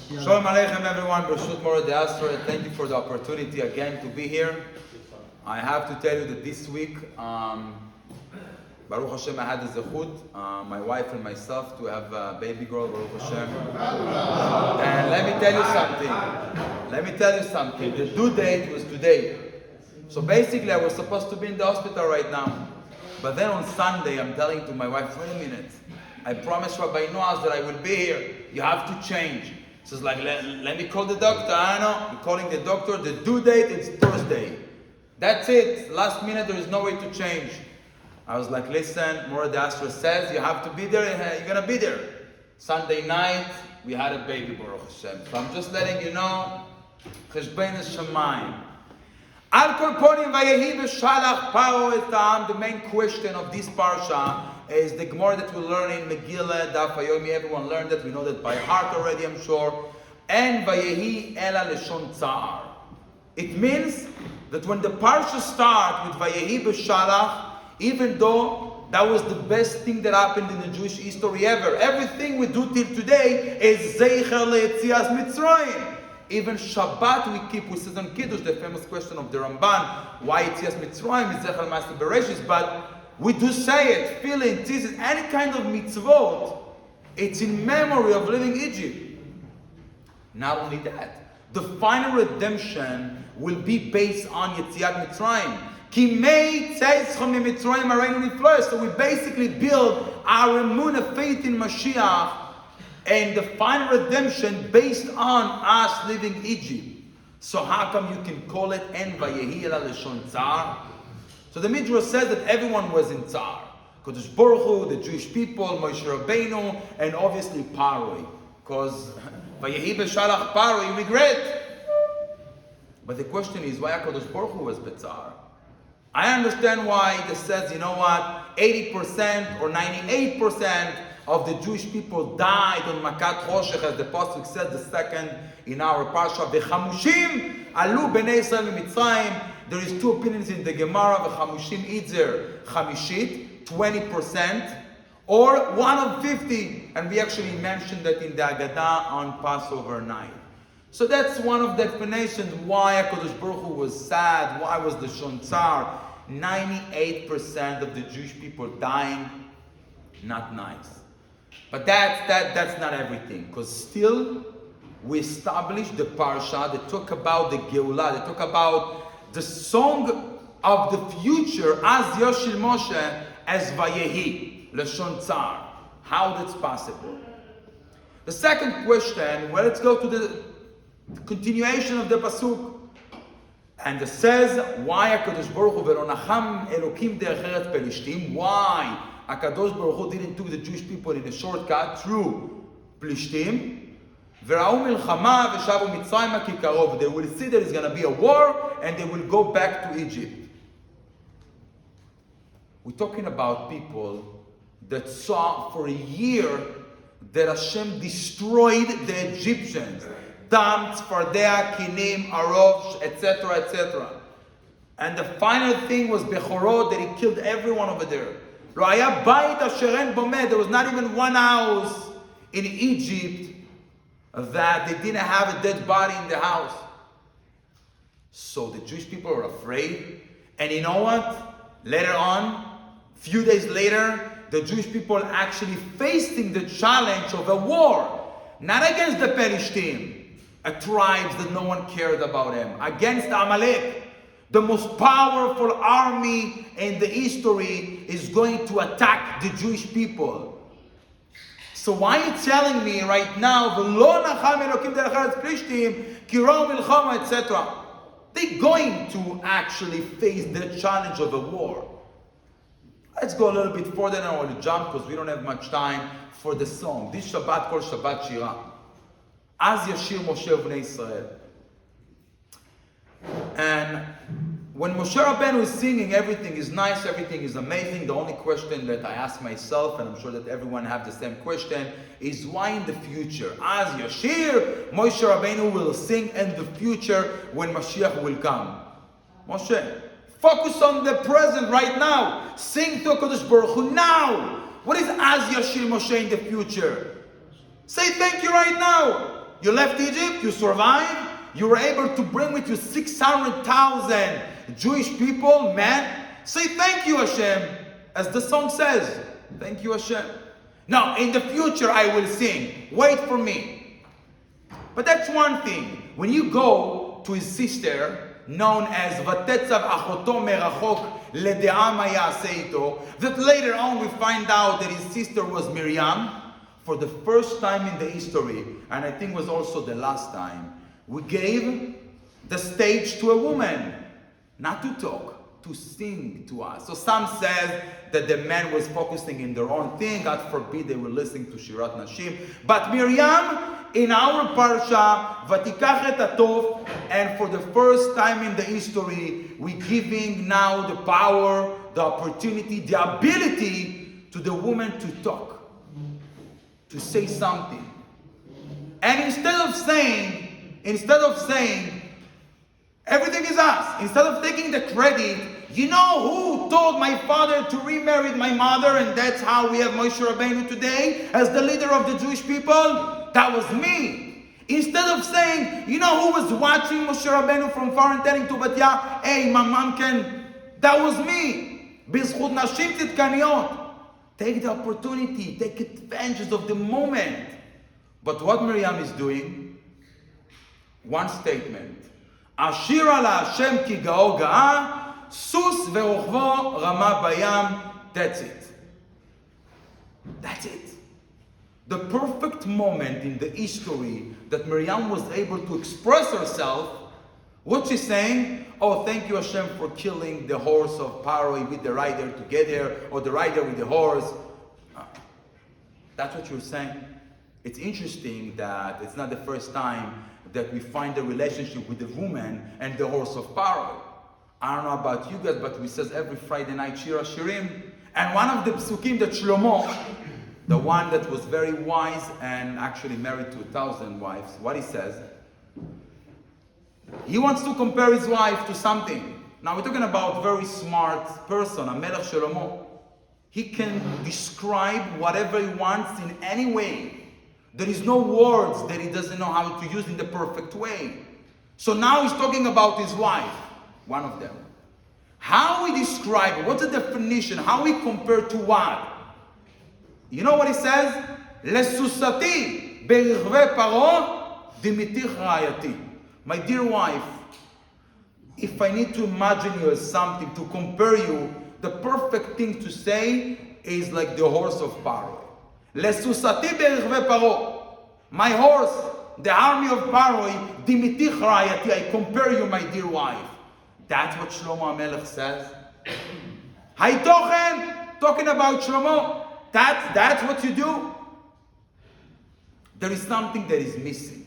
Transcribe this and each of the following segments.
Shalom Aleichem everyone, Bereshut Mora De'asra. Thank you for the opportunity again to be here. I have to tell you that this week, Baruch Hashem, I had the zechut, my wife and myself, to have a baby girl, Baruch Hashem. And let me tell you something. The due date was today. So basically I was supposed to be in the hospital right now. But then on Sunday, I'm telling to my wife, wait a minute. I promised Rabbi Noaz that I will be here. You have to change. She's like, let me call the doctor. I know. We're calling the doctor. The due date is Thursday. That's it. Last minute, there is no way to change. I was like, listen, Mora De'asra says you have to be there. You're going to be there. Sunday night, we had a baby, Baruch Hashem. So I'm just letting you know, Cheshbein Shamayim. Al kol ponim vayehi v'shalach paro et ha'am. The main question of this parsha is the Gemara that we learn in Megillah, Daf Hayomi. Everyone learned that. We know that by heart already, I'm sure. And vayehi ela leshon tza'ar. It means that when the parsha starts with vayehi v'shalach, even though that was the best thing that happened in the Jewish history ever, everything we do till today is zeicher le'etzias Mitzrayim. Even Shabbat we keep, we sit on Kiddush, the famous question of the Ramban, why Yetzias Mitzrayim is Zechar Master Bereshis, but we do say it, feel it, tease it, any kind of mitzvot, it's in memory of leaving Egypt. Not only that, the final redemption will be based on Yetziat Mitzrayim. Ki mei tzeitzchem mitzrayim areinu nifloes. So we basically build our emunah, faith in Mashiach, and the final redemption based on us leaving Egypt. So how come you can call it En Vayehi Ela Leshon Tzar? So the Midrash says that everyone was in Tzar. Kodesh Baruch Hu, the Jewish people, Moshe Rabbeinu, and obviously Paroi. Because Vayehi B'Shalach Paroi, you regret. But the question is, why Kodesh Baruch Hu was B'Tzar? I understand why it says, you know what, 80% or 98% of the Jewish people died on Makat Choshech, as the Pasuk said, the second in our Parsha. V'chamushim alu b'nei Yisrael Mitzrayim. There is two opinions in the Gemara. V'chamushim either chamishit, 20%, or 1 of 50. And we actually mentioned that in the Agadah on Passover night. So that's one of the explanations why HaKadosh Baruch Hu was sad, why was the Shon Tzar. 98% of the Jewish people dying, not nice. But that's not everything, because still we established the parsha that talk about the Geulah, they talk about the song of the future as Yoshil Moshe as Vayehi, Leshon Tzar. How that's possible? The second question, well, let's go to the continuation of the pasuk. And it says, why HaKadosh Baruch Hu ve'ronacham Elokim de'acheret Pelishtim? Why HaKadosh Baruch Hu didn't take the Jewish people in a shortcut through Pelishtim? Ve'ra'u milchama ve'shavu Mitzrayim ki karov. They will see there is going to be a war and they will go back to Egypt. We're talking about people that saw for a year that Hashem destroyed the Egyptians. Tam, Tzfardea, Kinim, Arov, etc., etc. And the final thing was Bechorot, that he killed everyone over there. There was not even one house in Egypt that they didn't have a dead body in the house. So the Jewish people were afraid. And you know what? Later on, few days later, the Jewish people actually facing the challenge of a war. Not against the Perishtim, a tribes that no one cared about them, against Amalek, the most powerful army in the history, is going to attack the Jewish people. So why are you telling me right now, etc.? They're going to actually face the challenge of a war. Let's go a little bit further, and I want to jump because we don't have much time for the song. This Shabbat called Shabbat Shira. Az Yashir Moshe Bnei Israel. And when Moshe Rabbeinu is singing, everything is nice, everything is amazing. The only question that I ask myself, and I'm sure that everyone have the same question, is why in the future? Az Yashir, Moshe Rabbeinu will sing in the future when Mashiach will come. Moshe, focus on the present right now. Sing to HaKadosh Baruch Hu now. What is Az Yashir Moshe in the future? Say thank you right now. You left Egypt, you survived, you were able to bring with you 600,000 Jewish people, men. Say thank you, Hashem, as the song says. Thank you, Hashem. Now, in the future I will sing. Wait for me. But that's one thing. When you go to his sister, known as Vatetzav Achoto Merachok Lede'am Hayaseh Ito, that later on we find out that his sister was Miriam. For the first time in the history, and I think was also the last time, we gave the stage to a woman, not to talk, to sing to us. So some says that the man was focusing in their own thing. God forbid they were listening to Shirat Nashim. But Miriam, in our parsha, Vatikach et Atov, and for the first time in the history, we giving now the power, the opportunity, the ability to the woman to talk, to say something. And instead of saying, everything is us, instead of taking the credit, you know who told my father to remarry my mother, and that's how we have Moshe Rabbeinu today as the leader of the Jewish people? That was me. Instead of saying, you know who was watching Moshe Rabbeinu from far and telling to Batya, hey, my mom can, that was me. Bizchut nashim tzidkaniyot. Take the opportunity, take advantage of the moment. But what Miriam is doing, one statement. Ashir ala Hashem ki ga'o ga'a, sus ve'rochvo rama bayam. That's it. That's it. The perfect moment in the history that Miriam was able to express herself. What she's saying? Oh, thank you Hashem for killing the horse of Paro with the rider together, or the rider with the horse. That's what you're saying. It's interesting that it's not the first time that we find a relationship with the woman and the horse of Paro. I don't know about you guys, but we says every Friday night Shira Shirim. And one of the psukim that Shlomo, the one that was very wise and actually married to 1,000 wives, what he says, he wants to compare his wife to something. Now we're talking about a very smart person, a Melech Shlomo. He can describe whatever he wants in any way. There is no words that he doesn't know how to use in the perfect way. So now he's talking about his wife, one of them. How we describe, what's the definition, how we compare to what? You know what he says? Lesusati berichve paro dimitich rayati. My dear wife, if I need to imagine you as something, to compare you, the perfect thing to say is like the horse of Paro. Lesusati berichve paro. My horse, the army of Paro, dimitich rayati. I compare you, my dear wife. That's what Shlomo HaMelech says. Haytochen, talking about Shlomo. That's what you do. There is something that is missing.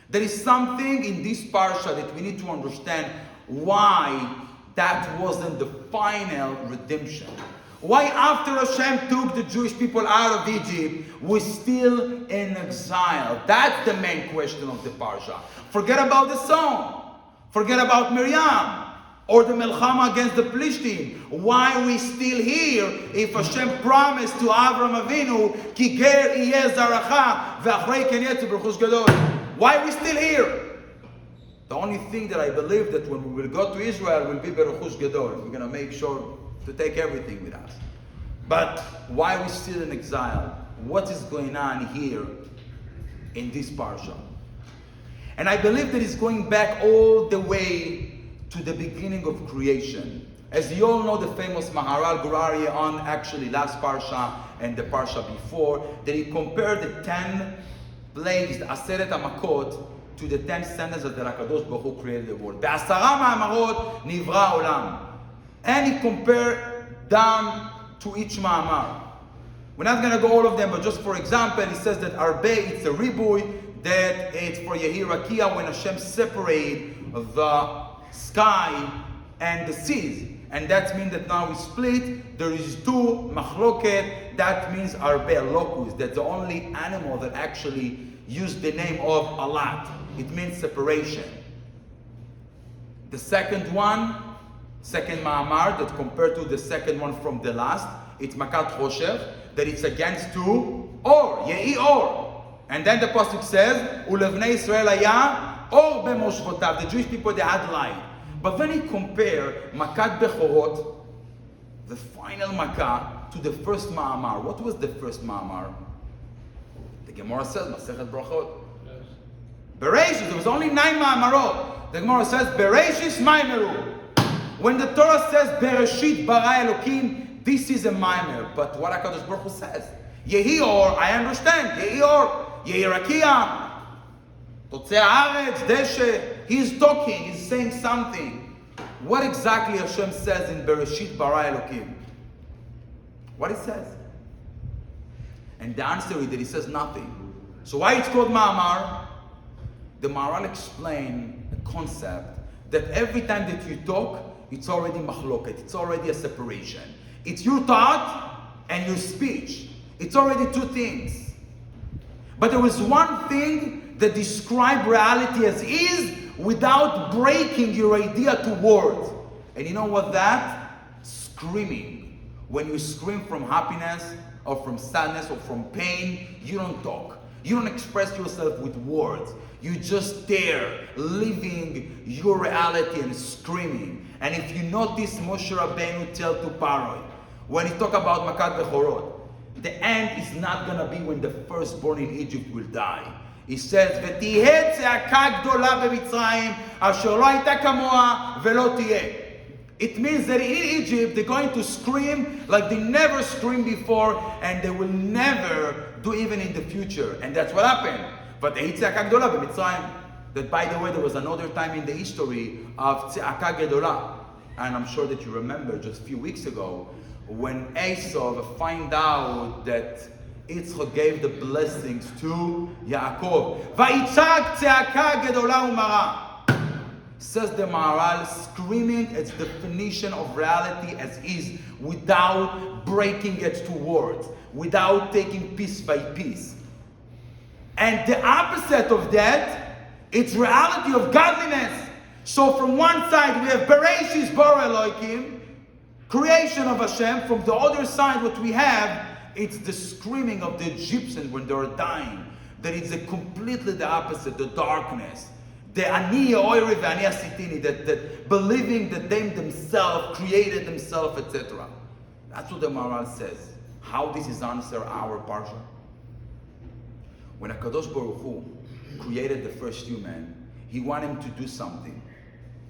There is something in this parsha that we need to understand why that wasn't the final redemption. Why after Hashem took the Jewish people out of Egypt, we're still in exile. That's the main question of the parsha. Forget about the song. Forget about Miriam. Or the Melchama against the Plishtim. Why are we still here if Hashem promised to Avraham Avinu, Ki ger iyeh zaracha, ve'achrei ken yetzu b'rechush gadol? Why are we still here? The only thing that I believe that when we will go to Israel will be b'rechush gadol. We're going to make sure to take everything with us. But why are we still in exile? What is going on here in this parsha? And I believe that it's going back all the way to the beginning of creation. As you all know, the famous Maharal Gurari on actually last parsha and the parsha before, that he compared the 10 plagues, the Aseret HaMakot, to the 10 sentences that HaKadosh Baruch Hu created the world. Be'asara ma'amarot nivra olam. And he compared them to each ma'amar. We're not going to go all of them, but just for example, he says that Arbe, it's a ribui, that it's for Yehir Rakia when Hashem separated the sky and the seas. And that means that now we split. There is two machloket. That means arbe, locust. That's the only animal that actually used the name of alat. It means separation. The second one, second ma'amar, that compared to the second one from the last, it's makat choshev, that it's against two or, yehi or. And then the pasuk says, "Ulevnei Yisrael haya or b'moshvotav." The Jewish people, they had light. But when he compared Makat Bechorot, the final Makkah, to the first Ma'amar, what was the first Ma'amar? The Gemara says, Masechet Brachot. Bereshis, there was only 9 Ma'amarot. The Gemara says, Bereshis Maimeru. When the Torah says, Bereshit bara Elokim, this is a Maimer. But what HaKadosh Baruch Hu says, Yehi Or, I understand, Yehi Or, Yehi Rakia, Totzei Haaretz, Deshe. He's talking, he's saying something. What exactly Hashem says in Bereshit bara Elokim? What he says? And the answer is that he says nothing. So why it's called Ma'amar? The Maharal explained a concept that every time that you talk, it's already machloket, it's already a separation. It's your thought and your speech. It's already 2 things. But there was one thing that describes reality as is without breaking your idea to words. And you know what that? Screaming. When you scream from happiness or from sadness or from pain, you don't talk. You don't express yourself with words. You just there, living your reality and screaming. And if you notice, Moshe Rabbeinu tell to Paroi, when he talk about Makat Bechorot, the end is not going to be when the firstborn in Egypt will die. He says, "V'tiheh tza'aka gdola b'Mitzrayim, asher lo hayta kamoha ve'lo tiheh." It means that in Egypt, they're going to scream like they never screamed before, and they will never do even in the future. And that's what happened. But that, by the way, there was another time in the history of Tze'aka Gedola. And I'm sure that you remember just a few weeks ago, when Esau find out that Yitzchak gave the blessings to Yaakov. Vayitzak Tze'aka Gedola umara. Says the Maharal, screaming its definition of reality as is, without breaking it to words, without taking piece by piece. And the opposite of that, it's reality of godliness. So from one side we have Bereshis bara Elokim, creation of Hashem. From the other side what we have, it's the screaming of the Egyptians when they're dying. That it's completely the opposite, the darkness. The ani oiri v'ani asitini, that believing that they themselves created themselves, etc. That's what the Maharal says. How this is answer our parsha? When HaKadosh Baruch Hu created the first human, he wanted him to do something.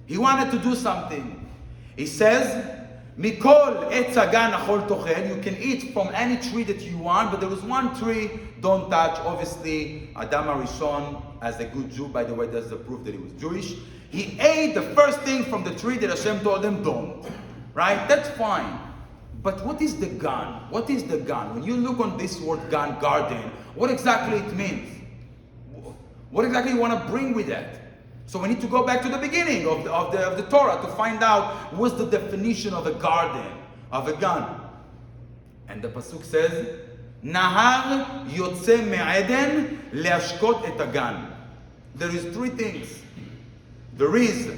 He wanted to do something. He says, Mikol etz hagan achol tochel, you can eat from any tree that you want, but there was one tree, don't touch. Obviously, Adam HaRishon, as a good Jew, by the way, that's the proof that he was Jewish. He ate the first thing from the tree that Hashem told him, don't. Right? That's fine. But what is the gan? What is the gan? When you look on this word gan, garden, what exactly it means? What exactly you want to bring with that? So we need to go back to the beginning of the Torah to find out what's the definition of a garden, of a gan. And the pasuk says, Nahar yotze me'eden leashkot et hagan. There is 3 things. There is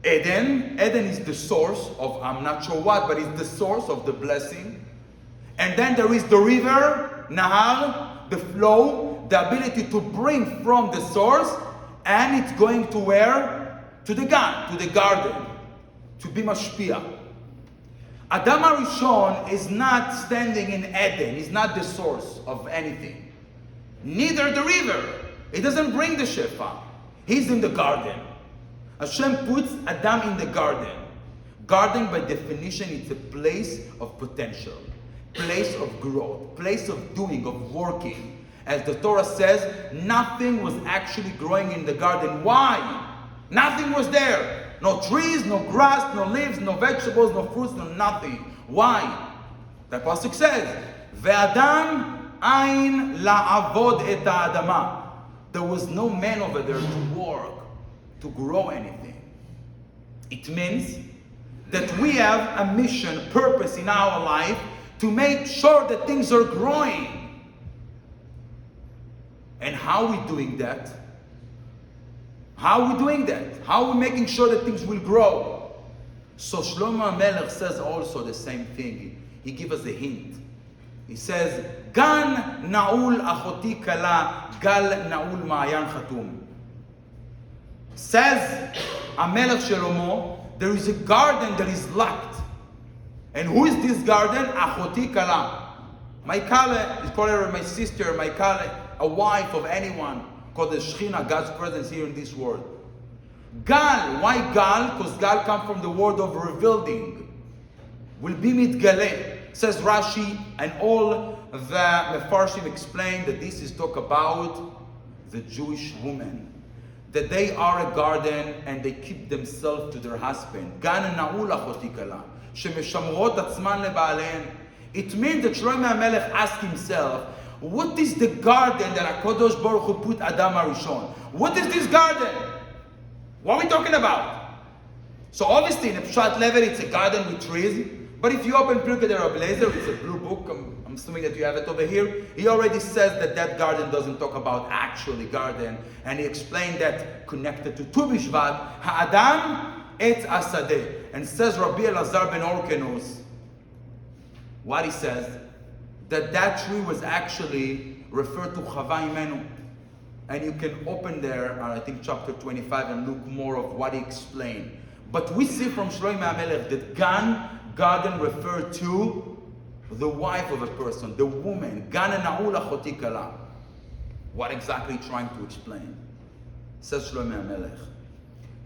Eden. Eden is the source of, I'm not sure what, but it's the source of the blessing. And then there is the river, Nahar, the flow, the ability to bring from the source, and it's going to where? To the gan, to the garden, to be mashpia. Adam HaRishon is not standing in Eden. He's not the source of anything. Neither the river. It doesn't bring the shefa. He's in the garden. Hashem puts Adam in the garden. Garden, by definition, it's a place of potential, place of growth, place of doing, of working. As the Torah says, nothing was actually growing in the garden. Why? Nothing was there. No trees, no grass, no leaves, no vegetables, no fruits, no nothing. Why? The pasuk says, "Ve'adam ain la'avod et ha'adama." There was no man over there to work, to grow anything. It means that we have a mission, purpose in our life to make sure that things are growing. And how are we doing that? How are we doing that? How are we making sure that things will grow? So Shlomo HaMelech says also the same thing. He gives us a hint. He says, גן נעול אחותי כלה, גל נעול מעיין חתום. Says המלך שלמה, there is a garden that is locked. And who is this garden? אחותי כלה. My kala is called her my sister, my kala, a wife of anyone, called the Shechina, God's presence here in this world. Gal, why Gal? Because Gal comes from the word of revealing. Will be mitgaleh, says Rashi, and all the Mefarshim explain that this is talk about the Jewish women. That they are a garden and they keep themselves to their husband. Gan na'ul achoti kala, shemeshamrot atzman leba'alein. It means that Shlomo HaMelech asked himself, what is the garden that HaKadosh Baruch Hu put Adam HaRishon? What is this garden? What are we talking about? So obviously in a pshat level it's a garden with trees, but if you open Pirkei de Rabbi Eliezer, it's a blue book, I'm assuming that you have it over here, he already says that that garden doesn't talk about actually garden, and he explained that connected to Tu B'Shvat, Ha'adam etz asadeh. And says Rabbi Elazar ben Orkenos, what he says, that tree was actually referred to Chava Imenu. And you can open there, I think chapter 25, and look more of what he explained. But we see from Shlomo HaMelech that Gan, garden referred to the wife of a person, the woman. Gan na'ul achoti kala. What exactly trying to explain? Says Shlomo HaMelech,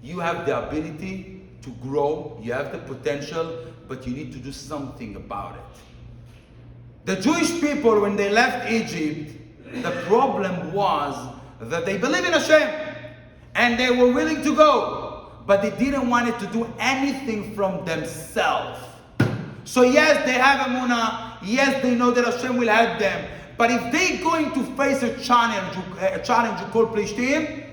you have the ability to grow, you have the potential, but you need to do something about it. The Jewish people, when they left Egypt, the problem was that they believe in Hashem and they were willing to go, but they didn't want it to do anything from themselves. So yes, they have emunah, yes, they know that Hashem will help them, but if they're going to face a challenge called Plishtim,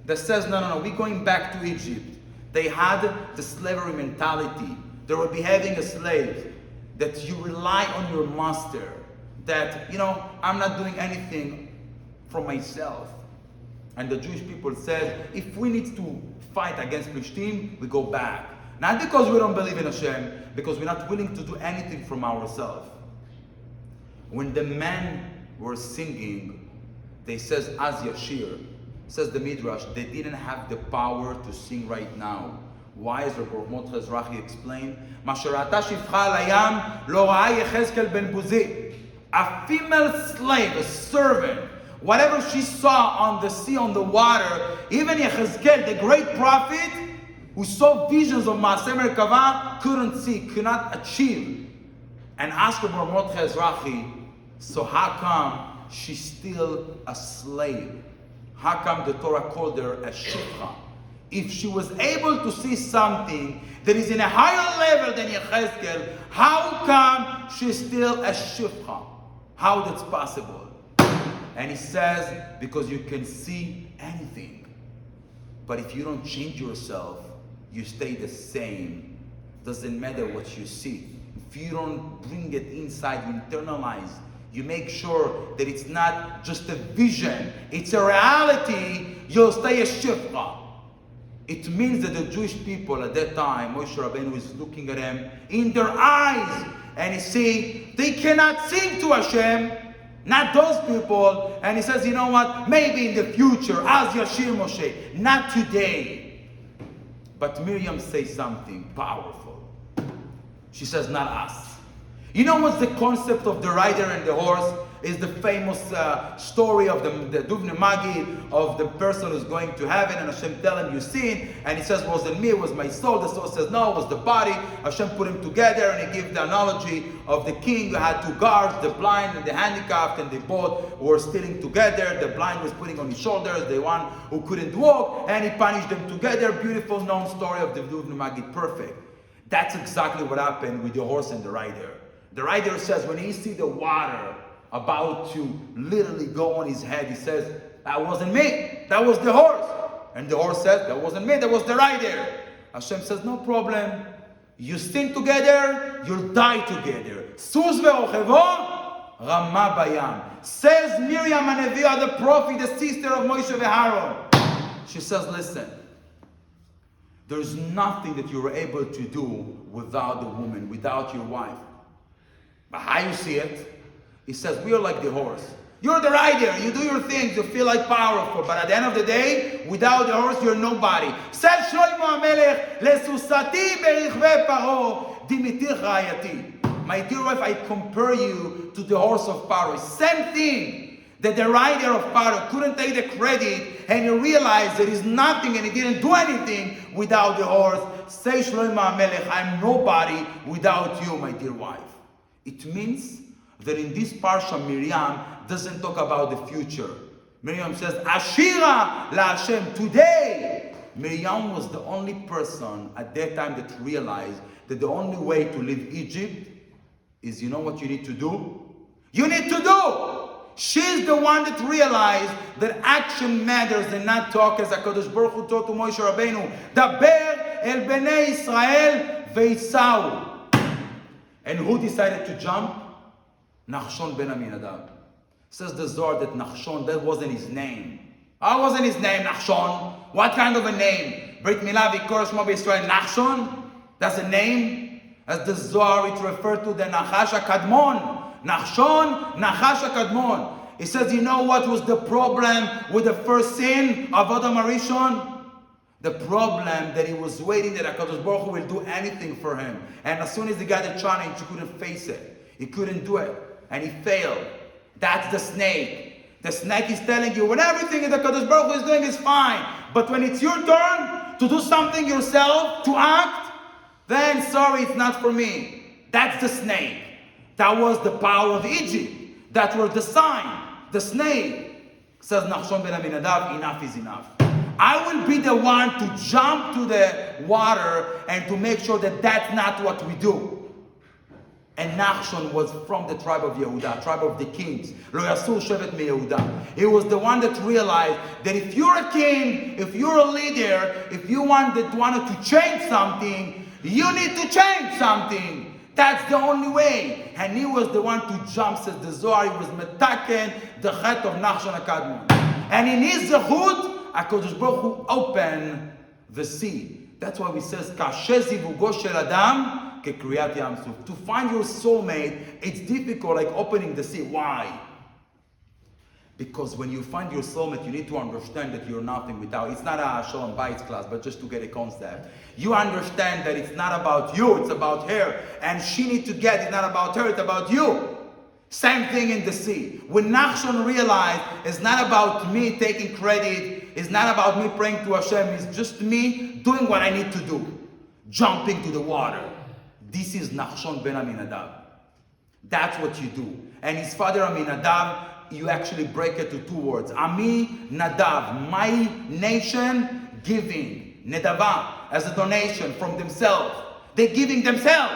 that says, no, we're going back to Egypt. They had the slavery mentality. They were behaving as slaves. That you rely on your master, that, I'm not doing anything for myself. And the Jewish people said, if we need to fight against Plishtim, we go back. Not because we don't believe in Hashem, because we're not willing to do anything from ourselves. When the men were singing, they says, Az Yashir, says the Midrash, they didn't have the power to sing right now. Why, as Rabbi Mordechai explained, a female slave, a servant, whatever she saw on the sea, on the water, even Yechezkel, the great prophet, who saw visions of Maaseh Merkava, couldn't see, could not achieve. And asked Rabbi Mordechai, so how come she's still a slave? How come the Torah called her a shifcha? If she was able to see something that is in a higher level than Yechezkel, how come she's still a shifcha? How that's possible? And he says, because you can see anything. But if you don't change yourself, you stay the same. Doesn't matter what you see. If you don't bring it inside, you internalize, you make sure that it's not just a vision, it's a reality, you'll stay a shifcha. It means that the Jewish people at that time, Moshe Rabbeinu is looking at them in their eyes, and he see they cannot sing to Hashem, not those people. And he says, you know what? Maybe in the future, as Yashir Moshe, not today. But Miriam says something powerful. She says, not us. You know what's the concept of the rider and the horse? Is the famous story of the Duvne Magid, of the person who's going to heaven, and Hashem tell him, you seen, and he says, it wasn't me, it was my soul. The soul says, no, it was the body. Hashem put him together, and he gave the analogy of the king who had two guards, the blind and the handicapped, and they both were stealing together. The blind was putting on his shoulders, the one who couldn't walk, and he punished them together. Beautiful known story of the Duvne Magid, perfect. That's exactly what happened with the horse and the rider. The rider says, when he see the water about to literally go on his head, he says, that wasn't me, that was the horse. And the horse says, that wasn't me, that was the rider. Hashem says, no problem. You sing together, you'll die together. Suz ve'ochevo, Rama bayam. Says Miriam Haneviyah, the prophet, the sister of Moshe ve'Aaron. She says, listen, there's nothing that you're able to do without the woman, without your wife. But how you see it? He says, we are like the horse. You're the rider, you do your things, you feel like powerful, but at the end of the day, without the horse, you're nobody. Said Shlomo HaMelech, Lesusati berichve paro, dimitir chayati. My dear wife, I compare you to the horse of Paro. Same thing, that the rider of Paro couldn't take the credit, and he realized there is nothing, and he didn't do anything without the horse. Say Shlomo HaMelech, I'm nobody without you, my dear wife. It means that in this parsha, Miriam doesn't talk about the future. Miriam says, Ashira la Hashem. Today, Miriam was the only person at that time that realized that the only way to leave Egypt is, you know what you need to do? You need to do! She's the one that realized that action matters and not talk, as HaKadosh Baruch Hu taught to Moshe Rabbeinu. Daber el bnei Israel veisau. And who decided to jump? Nachshon ben Aminadab. Says the Zohar that Nachshon, that wasn't his name. That wasn't his name, Nachshon. What kind of a name? Brit Milah v'Kor Shmo b'Yisrael. Nachshon? That's a name? As the Zohar, it referred to the Nachash HaKadmon. Nachshon, Nachash HaKadmon. It says, you know what was the problem with the first sin of Adam HaRishon? The problem that he was waiting that HaKadosh Baruch Hu will do anything for him. And as soon as he got the challenge, he couldn't face it. He couldn't do it. And he failed. That's the snake. The snake is telling you, when everything that HaKadosh Baruch Hu is doing is fine, but when it's your turn to do something yourself, to act, then sorry, it's not for me. That's the snake. That was the power of Egypt. That was the sign. The snake. Says Nachshon ben Aminadab, enough is enough. I will be the one to jump to the water and to make sure that that's not what we do. And Nachshon was from the tribe of Yehuda, tribe of the kings. Lo yasur shevet meYehuda. He was the one that realized that if you're a king, if you're a leader, if you wanted to change something, you need to change something. That's the only way. And he was the one to jump, says the Zohar. He was metaken, the chet of Nachshon HaKadmon. And in his zechut, HaKadosh Baruch Hu opened the sea. That's why he says, Kashe zivugo shel adam kekriyat yam suf. To find your soulmate, it's difficult like opening the sea. Why? Because when you find your soulmate, you need to understand that you're nothing without. It's not a Shalom Bayis class, but just to get a concept. You understand that it's not about you, it's about her. And she needs to get, it's not about her, it's about you. Same thing in the sea. When Nachshon realized it's not about me taking credit, it's not about me praying to Hashem, it's just me doing what I need to do. Jumping to the water. This is Nachshon ben Aminadab. That's what you do. And his father Aminadab, you actually break it to two words. Ami Nadav, my nation giving. Nedava, as a donation from themselves. They're giving themselves.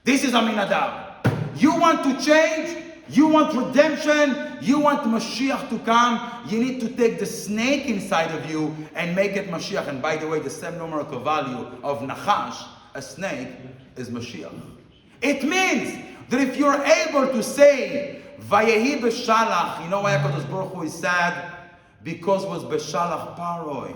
This is Aminadab. You want to change, you want redemption, you want Mashiach to come, you need to take the snake inside of you and make it Mashiach. And by the way, the same numerical value of Nachash, a snake, is Mashiach. It means that if you're able to say, Vayehi b'shalach, you know why HaKadosh Baruch Hu is sad? Because it was b'shalach paroi.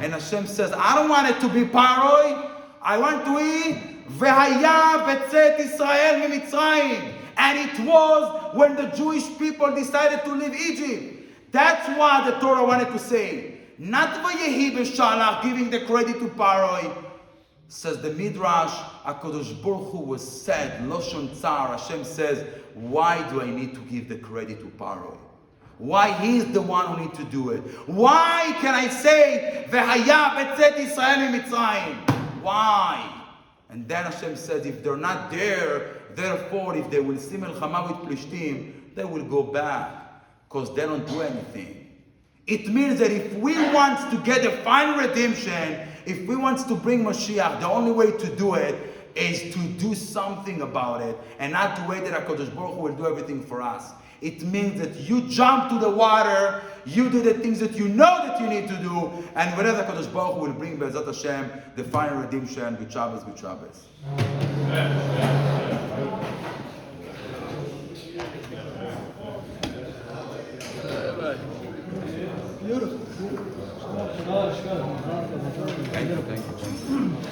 And Hashem says, I don't want it to be paroi, I want to eat V'haya betzet Israel mimitzrayim. And it was when the Jewish people decided to leave Egypt. That's what the Torah wanted to say. Not Vayehi b'shalach, giving the credit to Paroi. Says the Midrash, HaKadosh Baruch Hu was sad, Loshon Tsar. Hashem says, why do I need to give the credit to Paroi? Why he's the one who needs to do it? Why can I say, V'haya betzet Israel mimitzrayim? Why? And then Hashem says, if they're not there, therefore, if they will see Melchama with Plishtim, they will go back, because they don't do anything. It means that if we want to get a final redemption, if we want to bring Mashiach, the only way to do it is to do something about it, and not to wait that HaKadosh Baruch Hu will do everything for us. It means that you jump to the water, you do the things that you know that you need to do, and whatever HaKadosh Baruch Hu will bring Be'ezat Hashem, the final redemption, with Shabbos. Beautiful. Thank you.